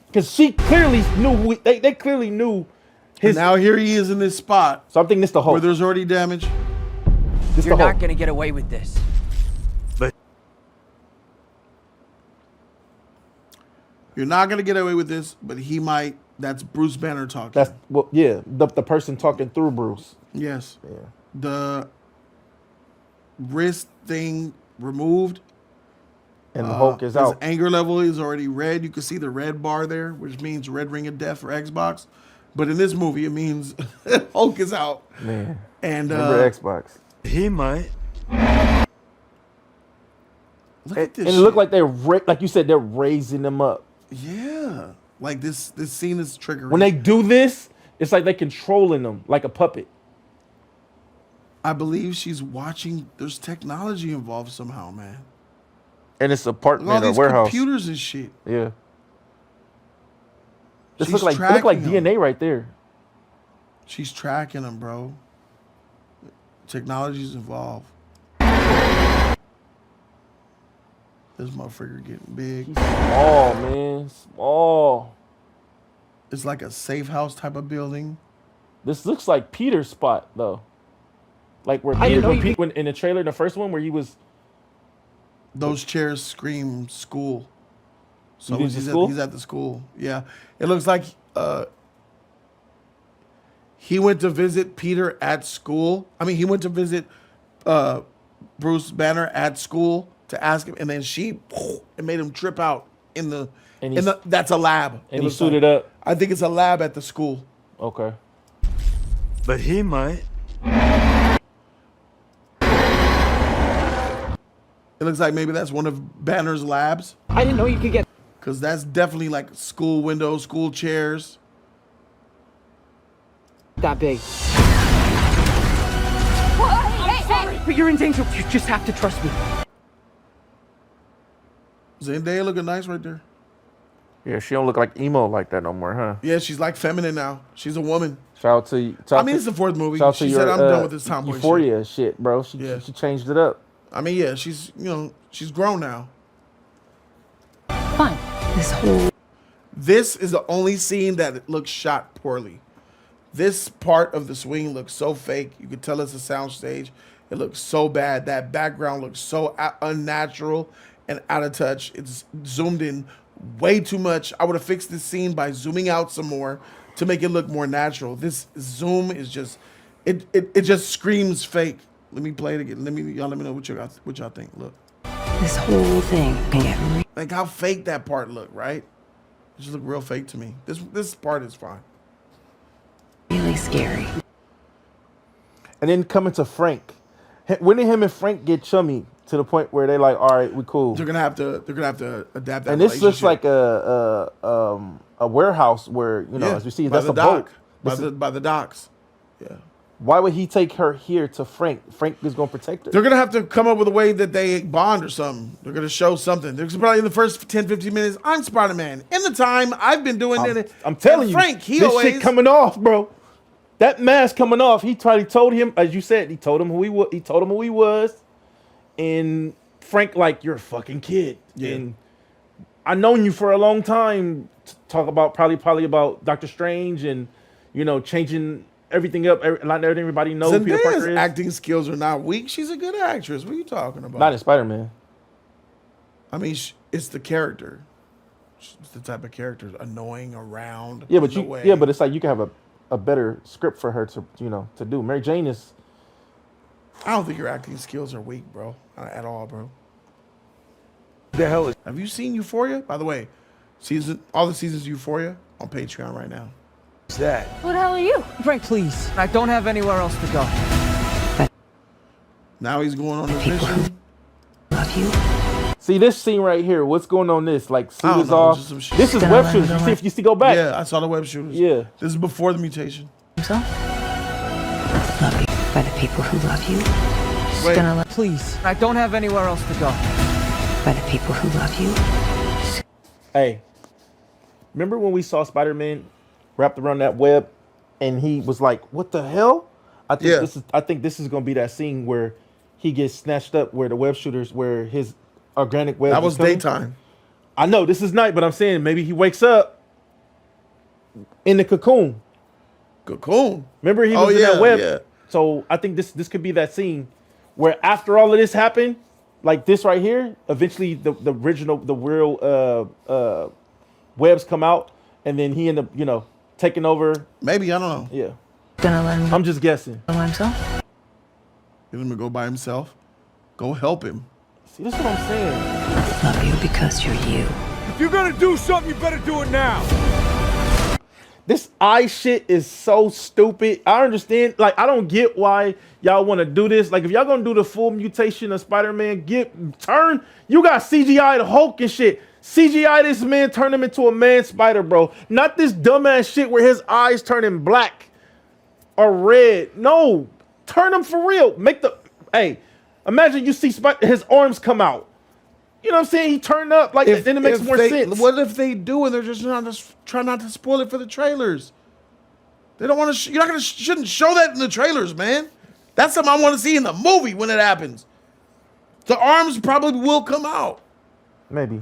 Because she clearly knew. They clearly knew his. now here he is in this spot So I'm thinking this the Hulk. where there's already damage. This You're the not Hulk. gonna get away with this. You're not gonna get away with this, but he might. That's Bruce Banner talking. That's the person talking through Bruce. yes. Yeah. The wrist thing removed. And the Hulk is His out. anger level is already red. You can see the red bar there, which means red ring of death for Xbox. But in this movie, it means Hulk is out. Man. And Remember Xbox. He might. look at this. And it looked like like you said, they're raising them up. Yeah, like this scene is triggering. When they do this, it's like they're controlling them like a puppet. I believe she's watching. There's technology involved somehow, man. And it's Look at apartment all or these warehouse. computers and shit. Yeah. This She's look like tracking DNA them. right there. She's tracking them, bro. Technology's involved. This motherfucker getting big. Small, man. Small. It's like a safe house type of building. This looks like Peter's spot though. Like where I didn't know Peter when in the trailer, the first one where he was. Those chairs scream school. So You think he's it's school? he's at the school. Yeah. It looks like he went to visit Peter at school. I mean, he went to visit Bruce Banner at school to ask him, and then it made him trip out in the. That's a lab. And he suited up. I think it's a lab at the school. Okay. But he might. It looks like maybe that's one of Banner's labs, I didn't know you could get. because that's definitely like school windows, school chairs. That big. Hey! But you're in danger. You just have to trust me. Zendaya looking nice right there. Yeah, she don't look like emo like that no more, huh? Yeah, she's like feminine now. She's a woman. Shout out to you. I mean, it's the fourth movie. Shout out to She your, said, "I'm done with this tomboy shit." Euphoria shit, bro. She Yeah. she changed it up. I mean, yeah, she's she's grown now. Fine. This is the only scene that looks shot poorly. This part of the swing looks so fake. You could tell it's a soundstage. It looks so bad. That background looks so unnatural and out of touch. It's zoomed in way too much. I would have fixed this scene by zooming out some more to make it look more natural. This zoom is just, it just screams fake. Let me play it again. Y'all let me know what y'all think. Look, This whole thing can get like how fake that part looked, right? It just looked real fake to me. This part is fine. really scary. And then coming to Frank. When did him and Frank get chummy to the point where they like, all right, we cool? They're gonna have to adapt that. And this looks relationship. like a warehouse where, Yeah, as we see, by that's the a boat. dock, by the docks. Yeah. Why would he take her here to Frank? Frank is gonna protect her. They're going to have to come up with a way that they bond or something. They're going to show something. There's probably in the first 10, 15 minutes, I'm Spider-Man. In the time, I've been doing it. I'm telling And you, Frank, he this always... shit coming off, bro. That mask coming off. He told him, as you said, he told him who he was. And Frank, like, you're a fucking kid. Yeah. And I known you for a long time. talk about probably about Doctor Strange and changing everything up, letting everybody know who Peter Parker Zendaya's is. acting skills are not weak. She's a good actress. What are you talking about? Not in Spider-Man. I mean, it's the character. It's the type of character, annoying, around. Yeah, but in a way. but it's like you can have a better script for her to to do. Mary Jane is. I don't think your acting skills are weak, bro. At all, bro. The hell is Have you seen Euphoria? By the way, all the seasons of Euphoria on Patreon right now. that? Who the hell are you? Frank, please. I don't have anywhere else to go. Now he's going on this People who mission. love you. See this scene right here. What's going on? This like I don't suit is know, off. just some shit. This is Gonna web let shooters. me You know see if you go back. Yeah, I saw the web shooters. Yeah. This is before the mutation. So, love you by the people who love you. Wait. Gonna love Please. I don't have anywhere else to go. by the people who love you. Hey, remember when we saw Spider-Man wrapped around that web, and he was like, "What the hell?" I think this is gonna be that scene where he gets snatched up, where the web shooters, where his organic web. That was daytime. I know this is night, but I'm saying maybe he wakes up in the cocoon. Cocoon. Remember he Oh, was in that yeah, web. yeah. So I think this could be that scene where after all of this happened, like this right here, eventually the real webs come out, and then he end up taking over. Maybe, I don't know. Yeah, Gonna let him I'm just guessing. know himself. Get him to go by himself. Go help him. See, this is what I'm saying. Love you because you're you. If you're gonna do something, you better do it now. This eye shit is so stupid. I understand. Like, I don't get why y'all want to do this. Like, if y'all gonna do the full mutation of Spider-Man, you got CGI the Hulk and shit. CGI this man, turn him into a man spider, bro. Not this dumbass shit where his eyes turning black or red. No, turn him for real. Hey, imagine you see his arms come out. You know what I'm saying? He turned up like then it makes more sense. What if they do and they're just trying not to spoil it for the trailers? They don't want to. Shouldn't show that in the trailers, man. That's something I want to see in the movie when it happens. The arms probably will come out. Maybe.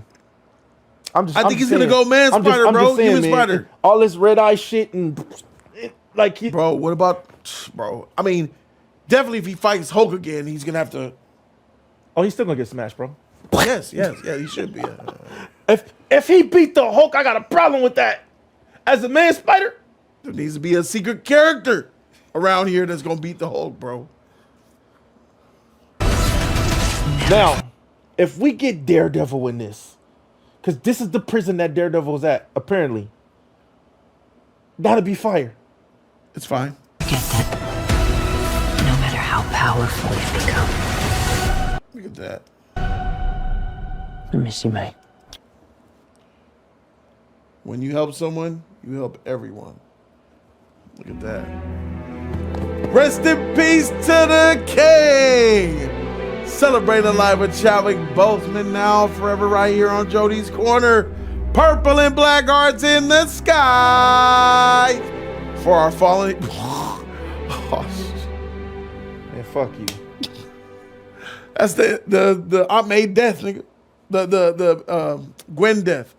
I think he's gonna go man spider, bro. Human spider. All this red eye shit and Bro, what about, bro? I mean, definitely if he fights Hulk again, he's gonna have to. Oh, he's still gonna get smashed, bro. Yes, he should be. If he beat the Hulk, I got a problem with that. As a man spider, There needs to be a secret character around here that's gonna beat the Hulk, bro. now, if we get Daredevil in this, because this is the prison that Daredevil's at, apparently, that'll be fire. It's fine. Get that. No matter how powerful you become. Look at that. I miss you, mate. When you help someone, you help everyone. Look at that. Rest in peace to the king. Celebrating life with Chadwick Boseman now, forever right here on Jody's Corner. Purple and black hearts in the sky for our fallen. Man, fuck you. That's the Aunt May death, nigga. The Gwen death.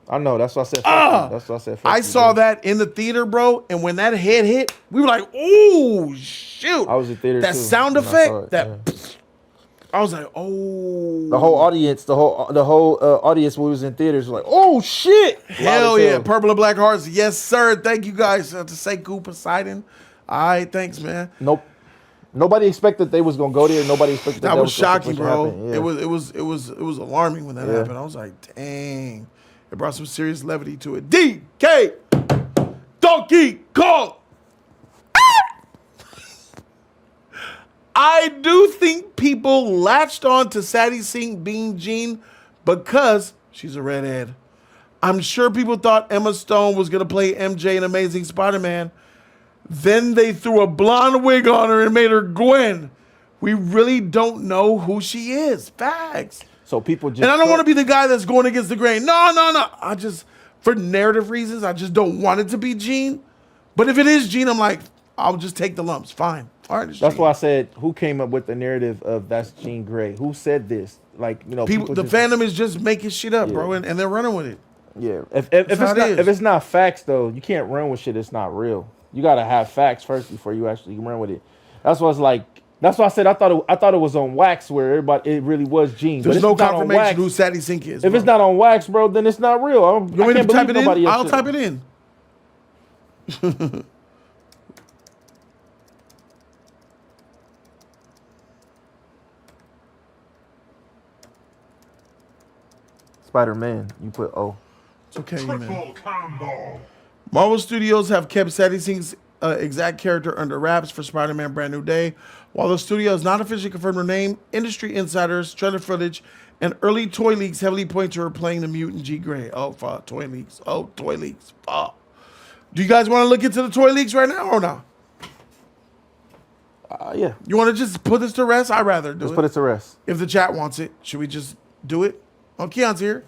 I know. That's what I said. Fuck you. That's what I said. Fuck I you, saw bro. that in the theater, bro, and when that head hit, we were like, "Oh shoot!" I was in theater that too, sound when I saw effect, it, I was like, "Oh!" The whole audience, audience when we was in theaters was like, "Oh shit!" Hell Loud as yeah, hell. Purple and Black Hearts, yes sir. Thank you guys to say Poseidon. All right, thanks, man. Nope. Nobody expected they was gonna go there. Nobody expected That was gonna shocking, bro. happen. Yeah. It was alarming when that Yeah. happened. I was like, dang. It brought some serious levity to it. DK Donkey Kong. I do think people latched on to Sadie Sink being Jean because she's a redhead. I'm sure people thought Emma Stone was gonna play MJ in Amazing Spider-Man. Then they threw a blonde wig on her and made her Gwen. We really don't know who she is. Facts. So people just And I don't want to be the guy that's going against the grain. No. I just, for narrative reasons, I just don't want it to be Jean. But if it is Jean, I'm like, I'll just take the lumps. Fine. All right, That's why I said, who came up with the narrative of that's Jean Grey? Who said this? Like, people the just, fandom is just making shit up, Yeah. bro, and they're running with it. Yeah. If it's not facts though, you can't run with shit that's not real. You gotta have facts first before you actually run with it. That's why it's like. That's why I said I thought it was on wax where it really was Gene. There's no confirmation who Sadie Sink is. If it's not on wax, bro, then it's not real. I can't believe nobody else. I'll type it in. Spider-Man, you put O. It's okay, man. Marvel Studios have kept Sadie Sink's exact character under wraps for Spider-Man Brand New Day. While the studio has not officially confirmed her name, industry insiders, trailer footage, and early toy leaks heavily point to her playing the mutant Jean Grey. Oh, fuck. Toy leaks. Oh, toy leaks. Fuck. Do you guys want to look into the toy leaks right now or not? Yeah. You want to just put this to rest? I'd rather do it. Let's put it to rest. If the chat wants it, should we just do it? Oh, Keon's here.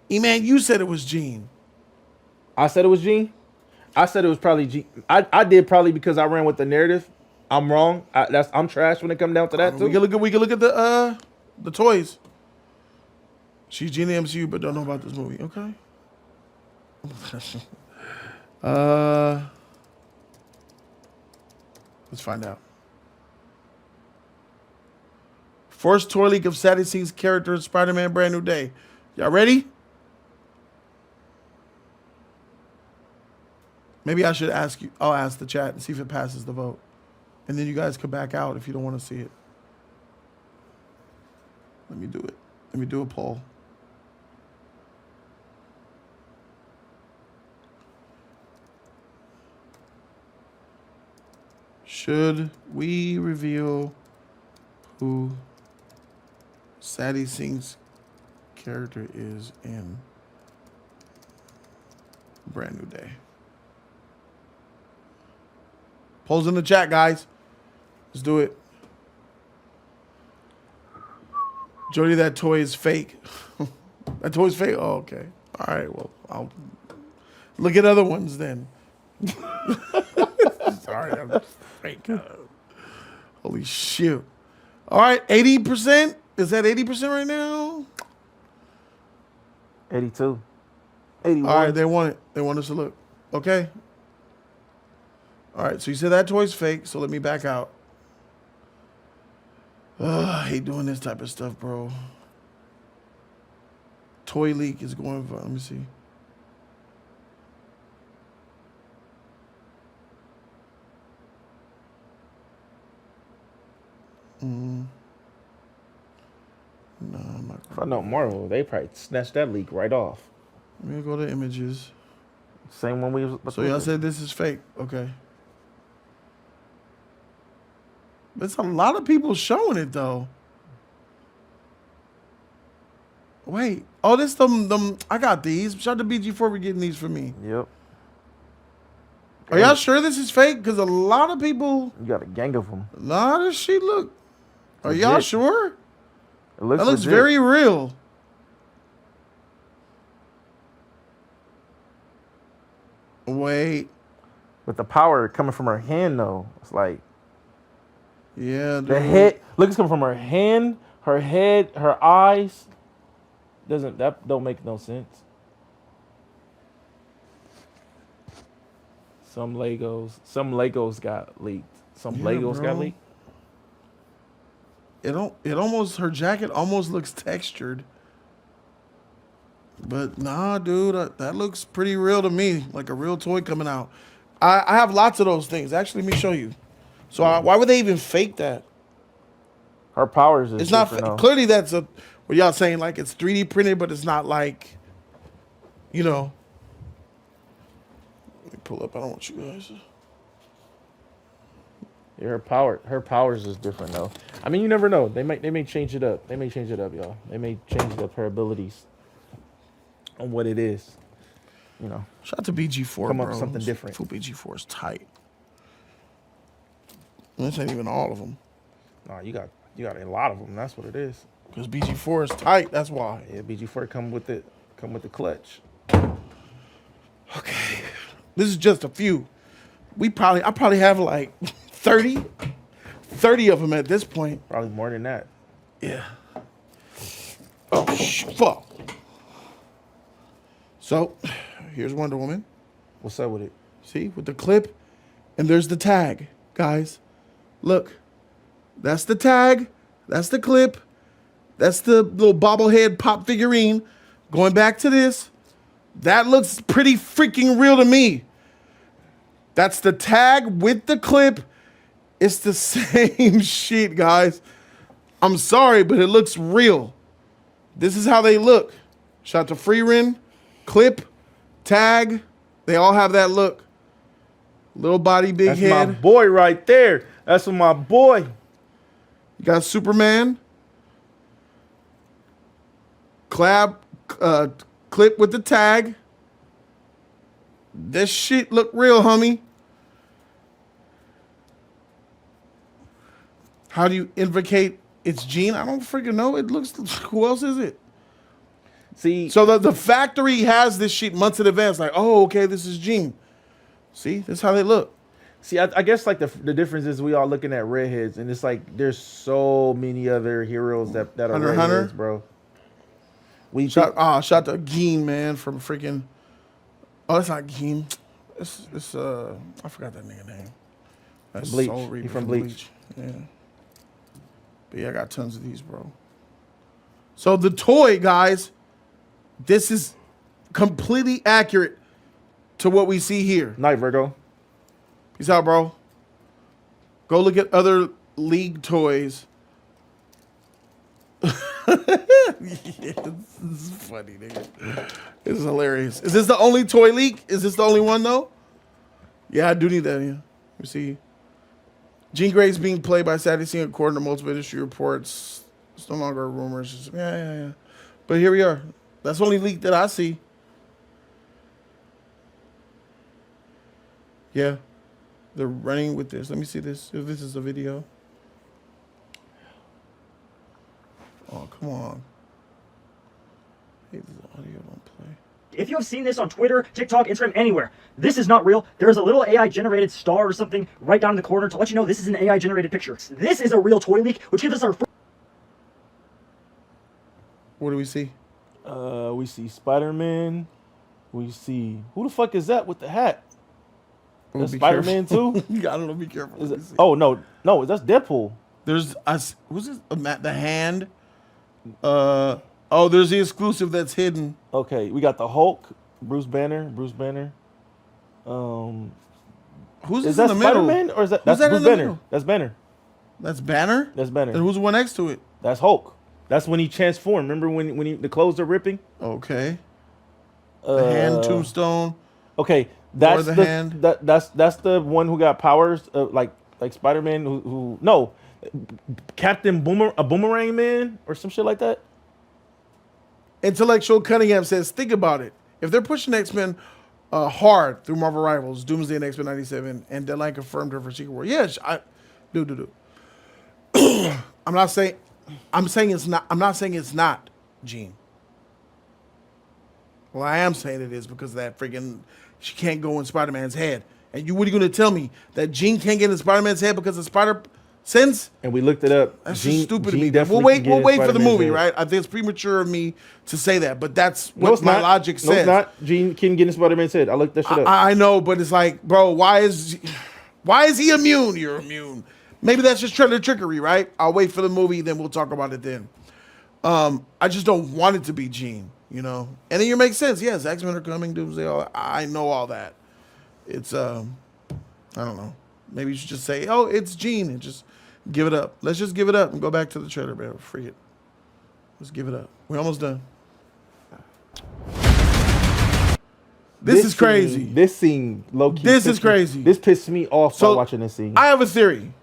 E-Man, you said it was Jean. I said it was Jean? I said it was probably Jean. I did probably because I ran with the narrative. I'm wrong. I'm trash when it comes down to that too. We can look at the toys. She's Jean in the MCU, but don't know about this movie. Okay. Let's find out. First toy leak of Sadie Sink's character in Spider-Man Brand New Day. Y'all ready? Maybe I should ask you. I'll ask the chat and see if it passes the vote. And then you guys can back out if you don't want to see it. Let me do it. Let me do a poll. Should we reveal who Sadie Sink's character is in Brand New Day? Polls in the chat, guys. Let's do it. Jody, that toy is fake. That toy's fake? Oh, okay. All right, well, I'll look at other ones then. Sorry, I'm fake. Holy shit. All right, 80%? Is that 80% right now? 82. 81. All right, they want it. They want us to look. Okay. All right, so you said that toy's fake, so let me back out. I hate doing this type of stuff, bro. Toy leak is going for, let me see. No, I'm not. If I know Marvel, they probably snatched that leak right off. Let me go to images. Same one we was. So y'all said this is fake. Okay. There's a lot of people showing it though. Wait. Oh, this them I got these. Shout out to BG4 for getting these for me. Yep. Are y'all sure this is fake? Because a lot of people. You got a gang of them. Nah, this shit look. Are Legit. y'all sure? It looks That looks legit. very real. Wait. With the power coming from her hand though, it's like. Yeah. Dude. The head. Look, it's coming from her hand, her head, her eyes. That don't make no sense. Some Legos got leaked. Some Yeah, Legos bro. got leaked. It almost, her jacket almost looks textured. But nah, dude, that looks pretty real to me. Like a real toy coming out. I have lots of those things. Actually, let me show you. So why would they even fake that? Her powers is It's not different, though. clearly that's a. What y'all saying? Like it's 3D printed, but it's not like, you know. Let me pull up. I don't want you guys. Yeah, her powers is different though. I mean, you never know. They may change it up. They may change it up, y'all. They may change up her abilities on what it is. You know. Shout out to BG4, Come up bro. with something different. Full BG4 is tight. And this ain't even all of them. Nah, you got a lot of them. That's what it is. Because BG4 is tight. That's why. Yeah, BG4 come with the clutch. Okay. This is just a few. I probably have like 30 of them at this point. Probably more than that. Yeah. Oh, fuck. So, here's Wonder Woman. What's up with it? See, with the clip, and there's the tag, guys. Look, that's the tag. That's the clip. That's the little bobblehead pop figurine. Going back to this, that looks pretty freaking real to me. That's the tag with the clip. It's the same shit, guys. I'm sorry, but it looks real. This is how they look. Shot to Freerin, clip, tag. They all have that look. Little body, big That's head. my boy right there. That's my boy. You got Superman. Clip with the tag. This shit look real, homie. How do you invocate it's Jean? I don't freaking know. It looks, who else is it? See, So the factory has this shit months in advance. Like, oh, okay, this is Jean. See, this is how they look. I guess like the difference is we all looking at redheads, and it's like there's so many other heroes that are Hunter x redheads, Hunter? bro. Shot to Geen, man, from freaking. Oh, that's not Geen. It's I forgot that nigga name. That's Bleach. Soul Reaper He from Bleach. Yeah. But yeah, I got tons of these, bro. So the toy, guys, this is completely accurate to what we see here. Night, Virgo. Peace out, bro. Go look at other League toys. Yeah, this is funny, nigga. This is hilarious. Is this the only toy leak? Is this the only one, though? Yeah, I do need that, yeah. Let me see. Jean Grey's being played by Sadie Singh according to multiple industry reports. It's no longer a rumor. It's just, yeah. But here we are. That's the only leak that I see. Yeah. They're running with this. Let me see this. If this is a video. Oh, come on. Hey, this audio don't play. If you have seen this on Twitter, TikTok, Instagram, anywhere, this is not real. There is a little AI-generated star or something right down in the corner to let you know this is an AI-generated picture. This is a real toy leak, which gives us our... What do we see? We see Spider-Man. We see... Who the fuck is that with the hat? Oh, That's be Spider-Man careful. too? I don't know. Be careful. Is Let it, me see. oh, no, that's Deadpool. There's us. Who's this? The hand. Oh, there's the exclusive that's hidden. Okay, we got the Hulk, Bruce Banner. Who's Is this that in the middle? Spider-Man or is that Who's that's that in Bruce the Banner? middle? That's Banner. That's Banner. That's Banner. And who's the one next to it? That's Hulk. That's when he transformed. Remember when the clothes are ripping? Okay. The hand tombstone. Okay, that's the the hand. that's the one who got powers like Spider-Man who no, Captain Boomerang Man or some shit like that. Intellectual Cunningham says, think about it. If they're pushing X-Men hard through Marvel Rivals, Doomsday and X-Men 97, and Deadline confirmed her for Secret War. Yeah, do. I'm not saying it's not. I'm not saying it's not Jean. Well, I am saying it is because of that freaking she can't go in Spider-Man's head. And what are you going to tell me that Jean can't get in Spider-Man's head because of Spider Sense? And we looked it up. That's Jean, just stupid Jean to me. definitely We'll can get wait in for the Spider-Man's movie, head. right? I think it's premature of me to say that, but that's No, what it's my not. logic No, says. it's not. Jean can get in Spider-Man's head. I looked that shit up. I know, but it's like, bro, why is he immune? You're immune. Maybe that's just trailer trickery, right? I'll wait for the movie, then we'll talk about it then. I just don't want it to be Jean, you know? And then it makes sense. Yes, X-Men are coming, Doomsday, all that. I know all that. It's, I don't know. Maybe you should just say, oh, it's Jean, and just give it up. Let's just give it up and go back to the trailer, man. Free it. Let's give it up. We're almost done. This is crazy. This scene, low key. This is crazy. This pissed me off So, by watching this scene. I have a theory.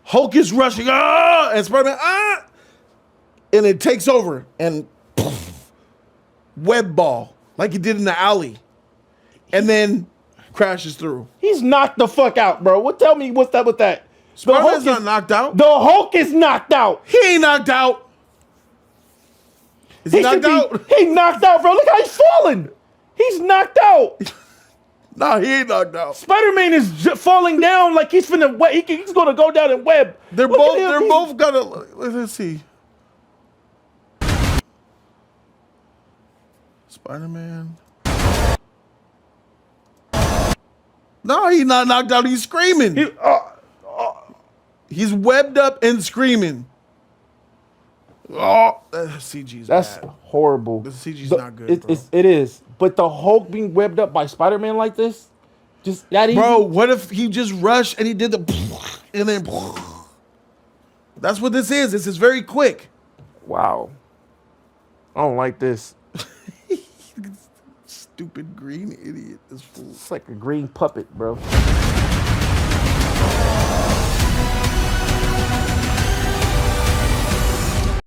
Hulk is rushing, and Spider-Man, and it takes over, and web ball, like he did in the alley, and then crashes through. He's knocked the fuck out, bro. Tell me what's up with that? The Hulk Spider-Man's not knocked out. The Hulk is knocked out. He ain't knocked out. Is he knocked out? He knocked out, bro. Look how he's falling. He's knocked out. No, he ain't knocked out. Spider-Man is falling down like he's finna web. He's gonna go down and web. They're both gonna. Let's see. Spider-Man. No, he's not knocked out. He's screaming. He's webbed up and screaming. Oh, CG's That's bad. horrible. The CG's not good, bro. It is. But the Hulk being webbed up by Spider-Man like this, just that easy. Bro, what if he just rushed and he did the and then that's what this is. This is very quick. Wow. I don't like this. Stupid green idiot. This fool. It's like a green puppet, bro.